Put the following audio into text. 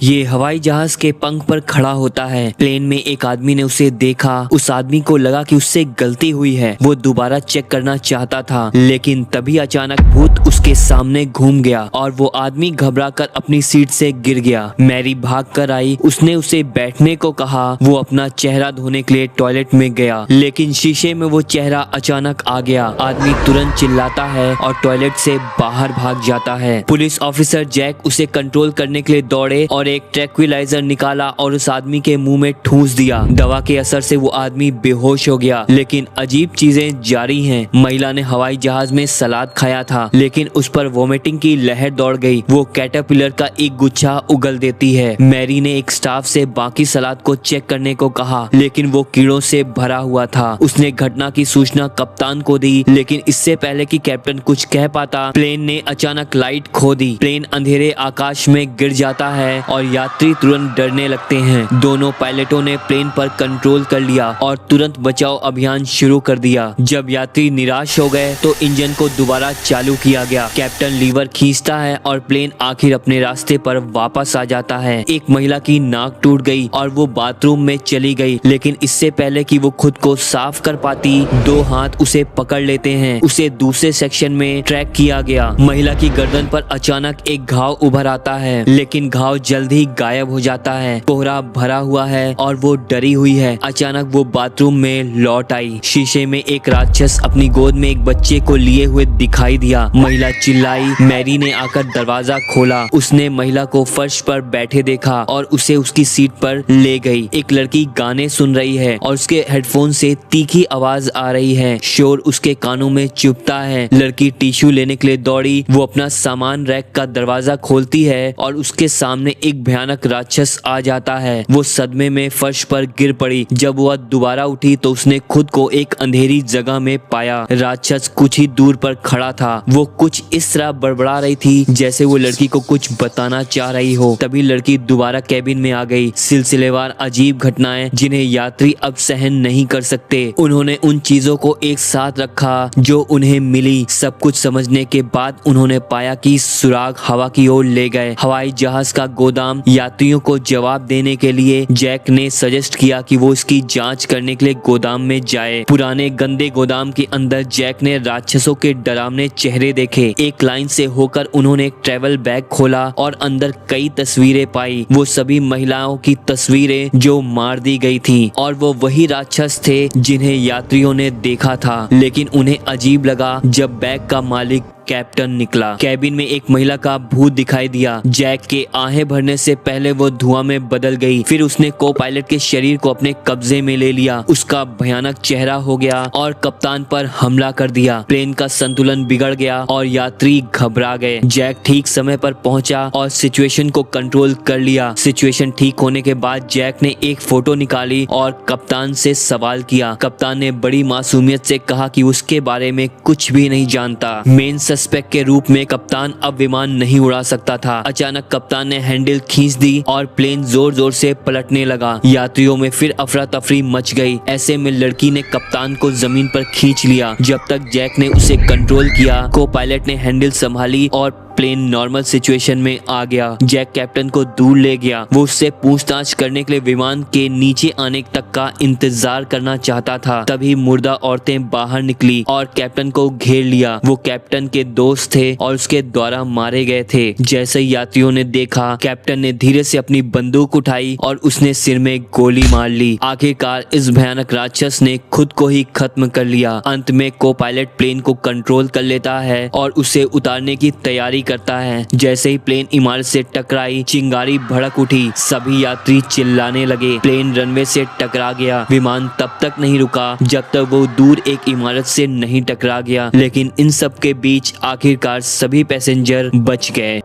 ये हवाई जहाज के पंख पर खड़ा होता है। प्लेन में एक आदमी ने उसे देखा। उस आदमी को लगा कि उससे गलती हुई है। वो दोबारा चेक करना चाहता था, लेकिन तभी अचानक भूत उसके सामने घूम गया और वो आदमी घबराकर अपनी सीट से गिर गया। मैरी भागकर आई। उसने उसे बैठने को कहा। वो अपना चेहरा धोने के लिए टॉयलेट में गया, लेकिन शीशे में वो चेहरा अचानक आ गया। आदमी तुरंत चिल्लाता है और टॉयलेट से बाहर भाग जाता है। पुलिस ऑफिसर जैक उसे कंट्रोल करने के लिए दौड़े और एक ट्रैंक्विलाइजर निकाला और उस आदमी के मुंह में ठूंस दिया। दवा के असर से वो आदमी बेहोश हो गया, लेकिन अजीब चीजें जारी हैं। महिला ने हवाई जहाज में सलाद खाया था, लेकिन उस पर वोमिटिंग की लहर दौड़ गई। वो कैटरपिलर का एक गुच्छा उगल देती है। मैरी ने एक स्टाफ से बाकी सलाद को चेक करने को कहा, लेकिन वो कीड़ों से भरा हुआ था। उसने घटना की सूचना कप्तान को दी, लेकिन इससे पहले कि कैप्टन कुछ कह पाता, प्लेन ने अचानक लाइट खो दी। प्लेन अंधेरे आकाश में गिर जाता है और यात्री तुरंत डरने लगते हैं। दोनों पायलटों ने प्लेन पर कंट्रोल कर लिया और तुरंत बचाव अभियान शुरू कर दिया। जब यात्री निराश हो गए तो इंजन को दोबारा चालू किया गया। कैप्टन लीवर खींचता है और प्लेन आखिर अपने रास्ते पर वापस आ जाता है। एक महिला की नाक टूट गई और वो बाथरूम में चली गई, लेकिन इससे पहले कि वो खुद को साफ कर पाती, दो हाथ उसे पकड़ लेते हैं। उसे दूसरे सेक्शन में ट्रैक किया गया। महिला की गर्दन पर अचानक एक घाव उभर आता है, लेकिन घाव जल्द ही गायब हो जाता है। कोहरा भरा हुआ है और वो डरी हुई है। अचानक वो बाथरूम में लौट आई। शीशे में एक राक्षस अपनी गोद में एक बच्चे को लिए हुए दिखाई दिया। महिला चिल्लाई। मैरी ने आकर दरवाजा खोला। उसने महिला को फर्श पर बैठे देखा और उसे उसकी सीट पर ले गई। एक लड़की गाने सुन रही है और उसके हेडफोन से तीखी आवाज आ रही है। शोर उसके कानों में चुभता है। लड़की टिश्यू लेने के लिए दौड़ी। वो अपना सामान रैक का दरवाजा खोलती है और उसके सामने एक भयानक राक्षस आ जाता है। वो सदमे में फर्श पर गिर पड़ी। जब वह दोबारा उठी तो उसने खुद को एक अंधेरी जगह में पाया। राक्षस कुछ ही दूर पर खड़ा था। वो कुछ इस तरह बड़बड़ा रही थी जैसे वो लड़की को कुछ बताना चाह रही हो। तभी लड़की दोबारा कैबिन में आ गई। सिलसिलेवार अजीब घटनाएं जिन्हें यात्री अब सहन नहीं कर सकते। उन्होंने उन चीजों को एक साथ रखा जो उन्हें मिली। सब कुछ समझने के बाद उन्होंने पाया कि सुराग हवा की ओर ले गए। हवाई जहाज का गोदाम। यात्रियों को जवाब देने के लिए जैक ने सजेस्ट किया कि वो इसकी जांच करने के लिए गोदाम में जाए। पुराने गंदे गोदाम के अंदर जैक ने राक्षसों के डरावने चेहरे देखे। एक लाइन से होकर उन्होंने एक ट्रैवल बैग खोला और अंदर कई तस्वीरें पाई। वो सभी महिलाओं की तस्वीरें जो मार दी गई थी, और वो वही राक्षस थे जिन्हें यात्रियों ने देखा था। लेकिन उन्हें अजीब लगा जब बैग का मालिक कैप्टन निकला। कैबिन में एक महिला का भूत दिखाई दिया। जैक के आहें भरने से पहले वो धुआं में बदल गई। फिर उसने को पायलट के शरीर को अपने कब्जे में ले लिया। उसका भयानक चेहरा हो गया और कप्तान पर हमला कर दिया। प्लेन का संतुलन बिगड़ गया और यात्री घबरा गए। जैक ठीक समय पर पहुंचा और सिचुएशन को कंट्रोल कर लिया। सिचुएशन ठीक होने के बाद जैक ने एक फोटो निकाली और कप्तान से सवाल किया। कप्तान ने बड़ी मासूमियत से कहा कि उसके बारे में कुछ भी नहीं जानता। मेन सस्पेक्ट के रूप में कप्तान अब विमान नहीं उड़ा सकता था। अचानक कप्तान ने हैंडल खींच दी और प्लेन जोर जोर से पलटने लगा। यात्रियों में फिर अफरा तफरी मच गई। ऐसे में लड़की ने कप्तान को जमीन पर खींच लिया। जब तक जैक ने उसे कंट्रोल किया, को पायलट ने हैंडल संभाली और प्लेन नॉर्मल सिचुएशन में आ गया। जैक कैप्टन को दूर ले गया। वो उससे पूछताछ करने के लिए विमान के नीचे आने तक का इंतजार करना चाहता था। तभी मुर्दा औरतें बाहर निकली और कैप्टन को घेर लिया। वो कैप्टन के दोस्त थे और उसके द्वारा मारे गए थे। जैसे ही यात्रियों ने देखा, कैप्टन ने धीरे से अपनी बंदूक उठाई और उसने सिर में गोली मार ली। आखिरकार इस भयानक राक्षस ने खुद को ही खत्म कर लिया। अंत में को पायलट प्लेन को कंट्रोल कर लेता है और उसे उतारने की तैयारी करता है। जैसे ही प्लेन इमारत से टकराई, चिंगारी भड़क उठी। सभी यात्री चिल्लाने लगे। प्लेन रनवे से टकरा गया। विमान तब तक नहीं रुका जब तक वो दूर एक इमारत से नहीं टकरा गया, लेकिन इन सब के बीच आखिरकार सभी पैसेंजर बच गए।